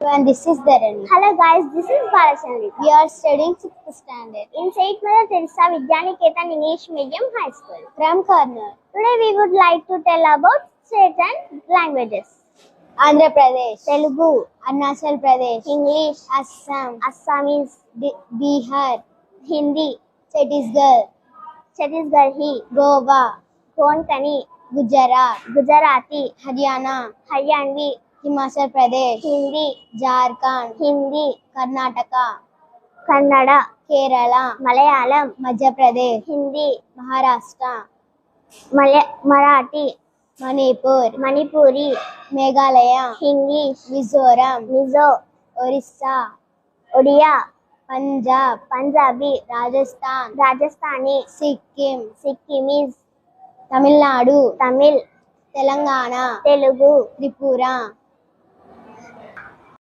And this is Dharani. Hello guys, this is Balachandri. We are studying 6th standard In St. Mother Teresa Vidyaniketan English Medium High School. from Karnal, Today we would like to tell about state and languages. Andhra Pradesh, Telugu, Arunachal Pradesh, English, Assam, Assamese, Bihar, Hindi, Chhattisgarh, Chhattisgarhi, Goa, Konkani, Gujarat, Gujarati, Haryana, Haryanvi, Himachal Pradesh, Hindi, Jharkhand, Hindi, Karnataka, Kannada, Kerala, Malayalam, Madhya Pradesh, Hindi, Maharashtra, Marathi, Manipur, Manipuri, Meghalaya, English, Mizoram, Mizo, Orissa, Odia, Punjab, Punjabi, Rajasthan, Rajasthani, Sikkim, Sikkimese, Tamil Nadu, Tamil, Telangana, Telugu, Tripura,